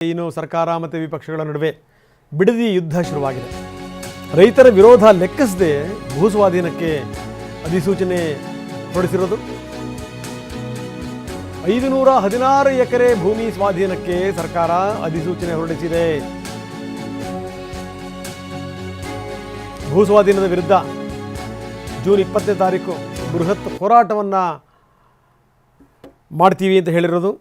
ಇನ್ನು ಸರ್ಕಾರ ಮತ್ತು ವಿಪಕ್ಷಗಳ ನಡುವೆ ಬಿಡದಿ ಯುದ್ಧ ಶುರುವಾಗಿದೆ. ರೈತರ ವಿರೋಧ ಲೆಕ್ಕಿಸದೆ ಭೂ ಸ್ವಾಧೀನಕ್ಕೆ ಅಧಿಸೂಚನೆ ಹೊರಡಿಸಿರೋದು. 516 ಎಕರೆ ಭೂಮಿ ಸ್ವಾಧೀನಕ್ಕೆ ಸರ್ಕಾರ ಅಧಿಸೂಚನೆ ಹೊರಡಿಸಿದೆ. ಭೂ ಸ್ವಾಧೀನದ ವಿರುದ್ಧ ಜೂನ್ 20ನೇ ತಾರೀಕು ಬೃಹತ್ ಹೋರಾಟವನ್ನು ಮಾಡ್ತೀವಿ ಅಂತ ಹೇಳಿರೋದು.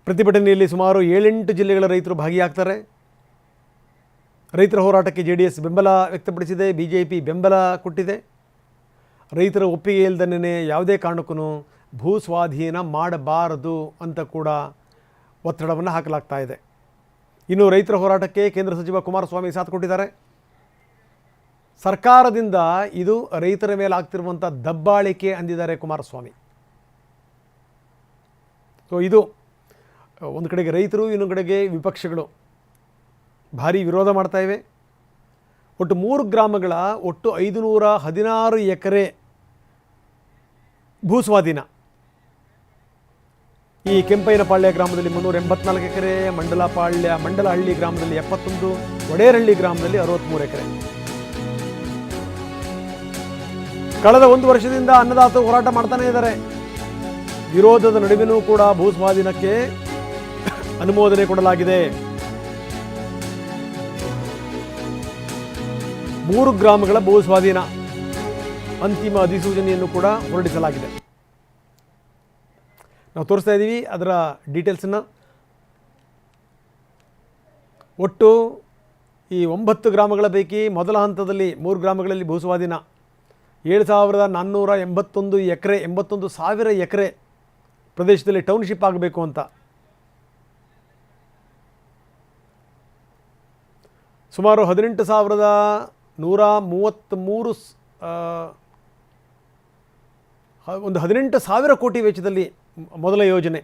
ಪ್ರತಿಭಟನೆಯಲ್ಲಿ ಸುಮಾರು 7-8 ಜಿಲ್ಲೆಗಳ ರೈತರು ಭಾಗಿಯಾಗ್ತಾರೆ. ರೈತರ ಹೋರಾಟಕ್ಕೆ JDS ಬೆಂಬಲ ವ್ಯಕ್ತಪಡಿಸಿದೆ, BJP ಬೆಂಬಲ ಕೊಟ್ಟಿದೆ. ರೈತರ ಒಪ್ಪಿಗೆ ಇಲ್ಲದೇ ಯಾವುದೇ ಕಾರಣಕ್ಕೂ ಭೂ ಸ್ವಾಧೀನ ಮಾಡಬಾರದು ಅಂತ ಕೂಡ ಒತ್ತಡವನ್ನು ಹಾಕಲಾಗ್ತಾ ಇದೆ. ಇನ್ನು ರೈತರ ಹೋರಾಟಕ್ಕೆ ಕೇಂದ್ರ ಸಚಿವ ಕುಮಾರಸ್ವಾಮಿ ಸಾಥ್ ಕೊಟ್ಟಿದ್ದಾರೆ. ಸರ್ಕಾರದಿಂದ ಇದು ರೈತರ ಮೇಲೆ ಆಗ್ತಿರುವಂಥ ದಬ್ಬಾಳಿಕೆ ಅಂದಿದ್ದಾರೆ ಕುಮಾರಸ್ವಾಮಿ. ಸೊ ಇದು ಒಂದು ಕಡೆಗೆ ರೈತರು, ಇನ್ನೊಂದು ಕಡೆಗೆ ವಿಪಕ್ಷಗಳು ಭಾರಿ ವಿರೋಧ ಮಾಡ್ತಾ ಇವೆ. ಒಟ್ಟು 3 ಗ್ರಾಮಗಳ ಒಟ್ಟು 516 ಎಕರೆ ಭೂ ಸ್ವಾಧೀನ. ಈ ಕೆಂಪಯ್ಯನಪಾಳ್ಯ ಗ್ರಾಮದಲ್ಲಿ 384 ಎಕರೆ, ಮಂಡಲಹಳ್ಳಿ ಗ್ರಾಮದಲ್ಲಿ 71, ಒಡೇರಹಳ್ಳಿ ಗ್ರಾಮದಲ್ಲಿ 63 ಎಕರೆ. ಕಳೆದ 1 ವರ್ಷದಿಂದ ಅನ್ನದಾತರು ಹೋರಾಟ ಮಾಡ್ತಾನೆ ಇದ್ದಾರೆ. ವಿರೋಧದ ನಡುವೆನೂ ಕೂಡ ಭೂ ಸ್ವಾಧೀನಕ್ಕೆ ಅನುಮೋದನೆ ಕೊಡಲಾಗಿದೆ. 3 ಗ್ರಾಮಗಳ ಭೂ ಸ್ವಾಧೀನ ಅಂತಿಮ ಅಧಿಸೂಚನೆಯನ್ನು ಕೂಡ ಹೊರಡಿಸಲಾಗಿದೆ. ನಾವು ತೋರಿಸ್ತಾ ಇದ್ದೀವಿ ಅದರ ಡೀಟೇಲ್ಸನ್ನು. ಒಟ್ಟು ಈ 9 ಗ್ರಾಮಗಳ ಪೈಕಿ ಮೊದಲ ಹಂತದಲ್ಲಿ 3 ಗ್ರಾಮಗಳಲ್ಲಿ ಭೂ ಸ್ವಾಧೀನ 7481 ಎಕರೆ, 81,000 ಎಕರೆ ಪ್ರದೇಶದಲ್ಲಿ ಟೌನ್ಶಿಪ್ ಆಗಬೇಕು ಅಂತ. ಸುಮಾರು 18,000 ಕೋಟಿ ವೆಚ್ಚದಲ್ಲಿ ಮೊದಲ ಯೋಜನೆ.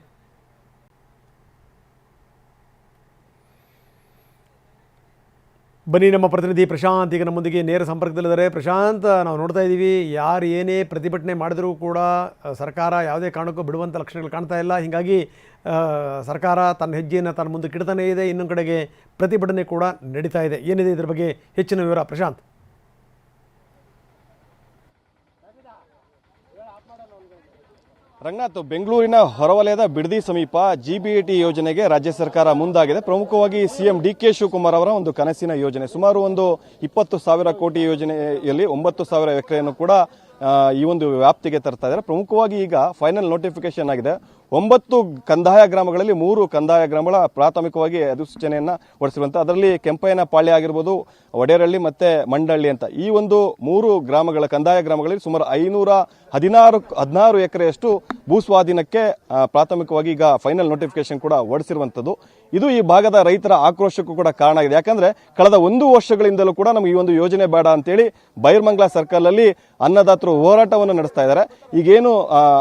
ಬನ್ನಿ, ನಮ್ಮ ಪ್ರತಿನಿಧಿ ಪ್ರಶಾಂತ್ ಈಗ ನಮ್ಮೊಂದಿಗೆ ನೇರ ಸಂಪರ್ಕದಲ್ಲಿದ್ದಾರೆ. ಪ್ರಶಾಂತ್, ನಾವು ನೋಡ್ತಾ ಇದ್ದೀವಿ ಯಾರು ಏನೇ ಪ್ರತಿಭಟನೆ ಮಾಡಿದರೂ ಕೂಡ ಸರ್ಕಾರ ಯಾವುದೇ ಕಾರಣಕ್ಕೂ ಬಿಡುವಂಥ ಲಕ್ಷಣಗಳು ಕಾಣ್ತಾ ಇಲ್ಲ. ಹೀಗಾಗಿ ಸರ್ಕಾರ ತನ್ನ ಹೆಜ್ಜೆಯನ್ನು ತನ್ನ ಮುಂದೆ ಕಿಡ್ತಾನೇ ಇದೆ. ಇನ್ನೊಂದು ಕಡೆಗೆ ಪ್ರತಿಭಟನೆ ಕೂಡ ನಡೀತಾ ಇದೆ. ಏನಿದೆ ಇದರ ಬಗ್ಗೆ ಹೆಚ್ಚಿನ ವಿವರ ಪ್ರಶಾಂತ್? ರಂಗನಾಥ್, ಬೆಂಗಳೂರಿನ ಹೊರವಲಯದ ಬಿಡದಿ ಸಮೀಪ GBAT ಯೋಜನೆಗೆ ರಾಜ್ಯ ಸರ್ಕಾರ ಮುಂದಾಗಿದೆ. ಪ್ರಮುಖವಾಗಿ CM DK ಶಿವಕುಮಾರ್ ಅವರ ಒಂದು ಕನಸಿನ ಯೋಜನೆ. ಸುಮಾರು ಒಂದು 20,000 ಕೋಟಿ ಯೋಜನೆಯಲ್ಲಿ 9,000 ಎಕರೆಯನ್ನು ಕೂಡ ಈ ಒಂದು ವ್ಯಾಪ್ತಿಗೆ ತರ್ತಾ ಇದ್ದಾರೆ. ಪ್ರಮುಖವಾಗಿ ಈಗ ಫೈನಲ್ ನೋಟಿಫಿಕೇಶನ್ ಆಗಿದೆ. 9 ಕಂದಾಯ ಗ್ರಾಮಗಳಲ್ಲಿ 3 ಕಂದಾಯ ಗ್ರಾಮಗಳ ಪ್ರಾಥಮಿಕವಾಗಿ ಅಧಿಸೂಚನೆಯನ್ನ ಹೊರಡಿಸಿರುವಂತ, ಅದರಲ್ಲಿ ಕೆಂಪಯ್ಯನಪಾಳ್ಯ ಆಗಿರ್ಬೋದು, ಒಡೇರಹಳ್ಳಿ ಮತ್ತೆ ಮಂಡಹಳ್ಳಿ ಅಂತ ಈ ಒಂದು 3 ಗ್ರಾಮಗಳ ಕಂದಾಯ ಗ್ರಾಮಗಳಲ್ಲಿ ಸುಮಾರು 516 ಎಕರೆಯಷ್ಟು ಭೂ ಸ್ವಾಧೀನಕ್ಕೆ ಪ್ರಾಥಮಿಕವಾಗಿ ಈಗ ಫೈನಲ್ ನೋಟಿಫಿಕೇಶನ್ ಕೂಡ ಹೊರಡಿಸಿರುವಂತದ್ದು. ಇದು ಈ ಭಾಗದ ರೈತರ ಆಕ್ರೋಶಕ್ಕೂ ಕೂಡ ಕಾರಣ ಆಗಿದೆ. ಯಾಕಂದ್ರೆ ಕಳೆದ 1 ವರ್ಷಗಳಿಂದಲೂ ಕೂಡ ನಮಗೆ ಈ ಒಂದು ಯೋಜನೆ ಬೇಡ ಅಂತೇಳಿ ಬೈರ್ಮಂಗ್ಲಾ ಸರ್ಕಲ್ ಅಲ್ಲಿ ಅನ್ನದಾತರು ಹೋರಾಟವನ್ನು ನಡೆಸ್ತಾ ಇದ್ದಾರೆ. ಈಗೇನು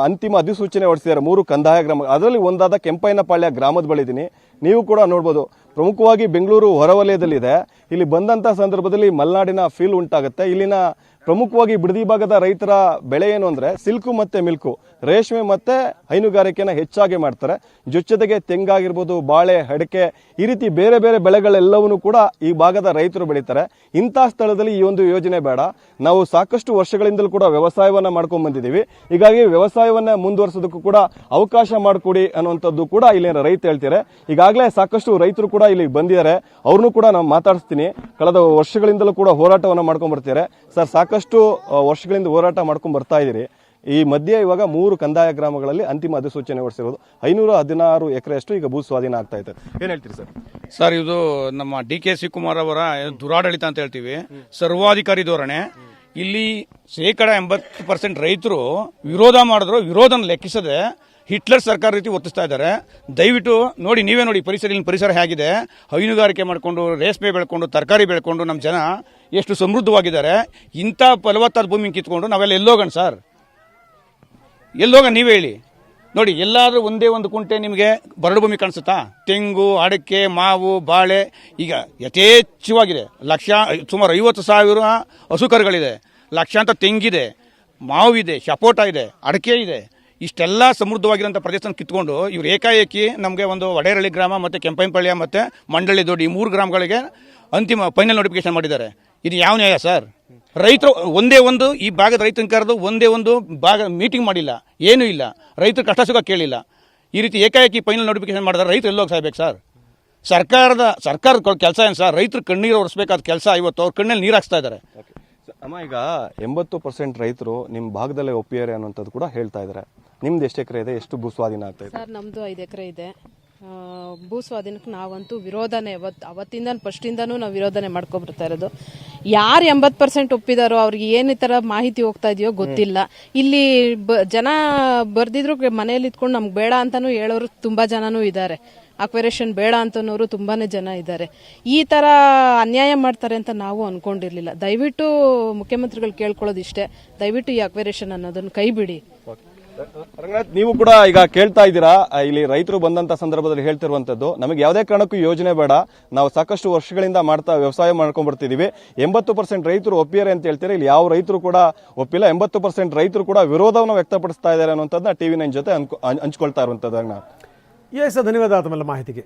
ಅಂತಿಮ ಅಧಿಸೂಚನೆ ಹೊರಡಿಸಿದ್ದಾರೆ 3 ಕಂದಾಯ ಗ್ರಾಮ, ಅದರಲ್ಲಿ ಒಂದಾದ ಕೆಂಪಯ್ಯನಪಾಳ್ಯ ಗ್ರಾಮದ ಬಳಿ ಇದ್ದೀನಿ. ನೀವು ಕೂಡ ನೋಡಬಹುದು, ಪ್ರಮುಖವಾಗಿ ಬೆಂಗಳೂರು ಹೊರವಲಯದಲ್ಲಿದೆ. ಇಲ್ಲಿ ಬಂದಂತ ಸಂದರ್ಭದಲ್ಲಿ ಮಲೆನಾಡಿನ ಫೀಲ್ ಉಂಟಾಗುತ್ತೆ. ಇಲ್ಲಿನ ಪ್ರಮುಖವಾಗಿ ಬಿಡದಿ ಭಾಗದ ರೈತರ ಬೆಳೆ ಏನು ಅಂದ್ರೆ ಸಿಲ್ಕು ಮತ್ತೆ ಮಿಲ್ಕು, ರೇಷ್ಮೆ ಮತ್ತೆ ಹೈನುಗಾರಿಕೆನ ಹೆಚ್ಚಾಗಿ ಮಾಡ್ತಾರೆ. ಜೊತೆಗೆ ತೆಂಗಾಗಿರ್ಬೋದು, ಬಾಳೆ, ಅಡಿಕೆ, ಈ ರೀತಿ ಬೇರೆ ಬೇರೆ ಬೆಳೆಗಳೆಲ್ಲವನ್ನೂ ಕೂಡ ಈ ಭಾಗದ ರೈತರು ಬೆಳೀತಾರೆ. ಇಂಥ ಸ್ಥಳದಲ್ಲಿ ಈ ಒಂದು ಯೋಜನೆ ಬೇಡ, ನಾವು ಸಾಕಷ್ಟು ವರ್ಷಗಳಿಂದಲೂ ಕೂಡ ವ್ಯವಸಾಯವನ್ನ ಮಾಡ್ಕೊಂಡ್ ಬಂದಿದ್ದೀವಿ, ಹೀಗಾಗಿ ವ್ಯವಸಾಯವನ್ನ ಮುಂದುವರಿಸೋದಕ್ಕೂ ಕೂಡ ಅವಕಾಶ ಮಾಡಿಕೊಡಿ ಅನ್ನುವಂಥದ್ದು ಕೂಡ ಇಲ್ಲಿನ ರೈತ ಹೇಳ್ತಾರೆ. ಈಗಾಗಲೇ ಸಾಕಷ್ಟು ರೈತರು ಕೂಡ ಇಲ್ಲಿ ಬಂದಿದ್ದಾರೆ, ಅವ್ರನ್ನೂ ಕೂಡ ನಾವು ಮಾತಾಡಿಸ್ತೀನಿ. ಕಳೆದ ವರ್ಷಗಳಿಂದಲೂ ಕೂಡ ಹೋರಾಟವನ್ನ ಮಾಡ್ಕೊಂಡ್ ಬರ್ತಾರೆ. ಸರ್, ಸಾಕಷ್ಟು ವರ್ಷಗಳಿಂದ ಹೋರಾಟ ಮಾಡ್ಕೊಂಡ್ ಬರ್ತಾ ಇದ್ದೀರಿ. ಈ ಮಧ್ಯೆ ಇವಾಗ 3 ಕಂದಾಯ ಗ್ರಾಮಗಳಲ್ಲಿ ಅಂತಿಮ ಅಧಿಸೂಚನೆ ಹೊರಡಿಸಿರೋದು 516 ಎಕರೆಯಷ್ಟು ಈಗ ಭೂ ಸ್ವಾಧೀನ ಆಗ್ತಾ ಇದೆ. ಏನ್ ಹೇಳ್ತೀರಿ ಸರ್? ಸರ್, ಇದು ನಮ್ಮ DK ಶಿವಕುಮಾರ್ ಅವರ ದುರಾಡಳಿತ ಅಂತ ಹೇಳ್ತೀವಿ, ಸರ್ವಾಧಿಕಾರಿ ಧೋರಣೆ. ಇಲ್ಲಿ 80% ರೈತರು ವಿರೋಧ ಮಾಡಿದ್ರು, ವಿರೋಧನ ಲೆಕ್ಕಿಸದೆ ಹಿಟ್ಲರ್ ಸರ್ಕಾರ ರೀತಿ ಒತ್ತಿಸ್ತಾ ಇದ್ದಾರೆ. ದಯವಿಟ್ಟು ನೋಡಿ, ನೀವೇ ನೋಡಿ ಪರಿಸರ ಹೇಗಿದೆ. ಹೈನುಗಾರಿಕೆ ಮಾಡಿಕೊಂಡು, ರೇಷ್ಮೆ ಬೆಳ್ಕೊಂಡು, ತರಕಾರಿ ಬೆಳ್ಕೊಂಡು ನಮ್ಮ ಜನ ಎಷ್ಟು ಸಮೃದ್ಧವಾಗಿದ್ದಾರೆ. ಇಂಥ ಫಲವತ್ತಾದ ಭೂಮಿ ಕಿತ್ಕೊಂಡು ನಾವೆಲ್ಲ ಎಲ್ಲೋಗೋಣ ಸರ್? ಎಲ್ಲೋಗೋಣ ನೀವೇ ಹೇಳಿ. ನೋಡಿ, ಎಲ್ಲಾದ್ರೂ ಒಂದೇ ಒಂದು ಕುಂಟೆ ನಿಮಗೆ ಬರಡು ಭೂಮಿ ಕಾಣಿಸುತ್ತಾ? ತೆಂಗು, ಅಡಿಕೆ, ಮಾವು, ಬಾಳೆ ಈಗ ಯಥೇಚ್ಛವಾಗಿದೆ. ಸುಮಾರು 50,000 ಹಸುಕರುಗಳಿದೆ, ಲಕ್ಷಾಂತರ ತೆಂಗಿದೆ, ಮಾವಿದೆ, ಸಪೋಟ ಇದೆ, ಅಡಿಕೆ ಇದೆ. ಇಷ್ಟೆಲ್ಲ ಸಮೃದ್ಧವಾಗಿರೋಂಥ ಪ್ರದೇಶನ ಕಿತ್ಕೊಂಡು ಇವ್ರು ಏಕಾಏಕಿ ನಮಗೆ ಒಂದು ವಡೇರಳ್ಳಿ ಗ್ರಾಮ ಮತ್ತು ಕೆಂಪೈನಪಳ್ಳಿ ಮತ್ತು ಮಂಡಳಿ ದೊಡ್ಡ ಈ 3 ಗ್ರಾಮಗಳಿಗೆ ಅಂತಿಮ ಫೈನಲ್ ನೋಟಿಫಿಕೇಶನ್ ಮಾಡಿದ್ದಾರೆ. ಇದು ಯಾವ ನ್ಯಾಯ ಸರ್? ರೈತರು ಒಂದೇ ಒಂದು ಈ ಭಾಗದ ರೈತನ ಕರೆದು ಒಂದೇ ಒಂದು ಭಾಗ ಮೀಟಿಂಗ್ ಮಾಡಿಲ್ಲ, ಏನೂ ಇಲ್ಲ, ರೈತರು ಕಷ್ಟ ಸುಖ ಕೇಳಿಲ್ಲ. ಈ ರೀತಿ ಏಕಾಏಕಿ ಫೈನಲ್ ನೋಟಿಫಿಕೇಶನ್ ಮಾಡಿದ್ರೆ ರೈತರು ಎಲ್ಲೋಗಿ ಸಾಯ್ಬೇಕು ಸರ್? ಸರ್ಕಾರದ ಕೆಲಸ ಏನು ಸರ್? ರೈತರು ಕಣ್ಣೀರು ಒರೆಸ್ಬೇಕಾದ ಕೆಲಸ ಇವತ್ತು ಅವ್ರ ಕಣ್ಣಲ್ಲಿ ನೀರು ಹಾಕ್ಸ್ತಾ ಇದ್ದಾರೆ. ಅಮ್ಮ, ಈಗ 80% ರೈತರು ನಿಮ್ಮ ಭಾಗದಲ್ಲೇ ಒಪ್ಪಿದ್ದಾರೆ ಅನ್ನೋಂಥದ್ದು ಕೂಡ ಹೇಳ್ತಾ ಇದ್ದಾರೆ. ನಿಮ್ದು ಎಷ್ಟು ಎಕರೆ ಇದೆ, ಎಷ್ಟು ಭೂ ಸ್ವಾಧೀನ ಆಗ್ತಾ ಇದೆ? ಸರ್ ನಮ್ದು 5 ಎಕರೆ ಇದೆ. ಭೂ ಸ್ವಾಧೀನಕ್ಕೆ ನಾವಂತೂ ವಿರೋಧನೆ, ಅವತ್ತಿಂದ ಫಸ್ಟಿಂದನೂ ನಾವು ವಿರೋಧನೆ ಮಾಡ್ಕೊಬರ್ತಾ ಇರೋದು. ಯಾರು 80% ಒಪ್ಪಿದಾರೋ ಅವ್ರಿಗೆ ಏನು ಈ ಥರ ಮಾಹಿತಿ ಹೋಗ್ತಾ ಇದೆಯೋ ಗೊತ್ತಿಲ್ಲ. ಇಲ್ಲಿ ಜನ ಬರ್ದಿದ್ರು ಮನೇಲಿ ಇದ್ಕೊಂಡು ನಮ್ಗೆ ಬೇಡ ಅಂತಾನು ಹೇಳೋರು ತುಂಬಾ ಜನನೂ ಇದ್ದಾರೆ. ಅಕ್ವೇರೇಷನ್ ಬೇಡ ಅಂತನೋರು ತುಂಬಾನೇ ಜನ ಇದ್ದಾರೆ. ಈ ತರ ಅನ್ಯಾಯ ಮಾಡ್ತಾರೆ ಅಂತ ನಾವು ಅನ್ಕೊಂಡಿರ್ಲಿಲ್ಲ. ದಯವಿಟ್ಟು ಮುಖ್ಯಮಂತ್ರಿಗಳು ಕೇಳ್ಕೊಳ್ಳೋದು ಇಷ್ಟೇ, ದಯವಿಟ್ಟು ಈ ಅಕ್ವೇರೇಷನ್ ಅನ್ನೋದನ್ನ ಕೈ ಬಿಡಿ. ರಂಗನಾಥ್, ನೀವು ಕೂಡ ಈಗ ಕೇಳ್ತಾ ಇದ್ದೀರಾ, ಇಲ್ಲಿ ರೈತರು ಬಂದಂತ ಸಂದರ್ಭದಲ್ಲಿ ಹೇಳ್ತಿರುವಂತದ್ದು, ನಮಗೆ ಯಾವುದೇ ಕಾರಣಕ್ಕೂ ಯೋಜನೆ ಬೇಡ, ನಾವು ಸಾಕಷ್ಟು ವರ್ಷಗಳಿಂದ ವ್ಯವಸಾಯ ಮಾಡ್ಕೊಂಡ್ ಬರ್ತಿದೀವಿ. 80% ರೈತರು ಒಪ್ಪಿದ್ದಾರೆ ಅಂತ ಹೇಳ್ತಾರೆ. ಇಲ್ಲಿ ಯಾವ ರೈತರು ಕೂಡ ಒಪ್ಪಿಲ್ಲ. 80% ರೈತರು ಕೂಡ ವಿರೋಧವನ್ನು ವ್ಯಕ್ತಪಡಿಸ್ತಾ ಇದ್ದಾರೆ ಅನ್ನುವಂಥದ್ದನ್ನ TV9 ಜೊತೆ ಹಂಚ್ಕೊಳ್ತಾ ಇರುವಂತದ್ದು. ಎಸ್, ಧನ್ಯವಾದ ತಮ್ಮೆಲ್ಲ ಮಾಹಿತಿಗೆ.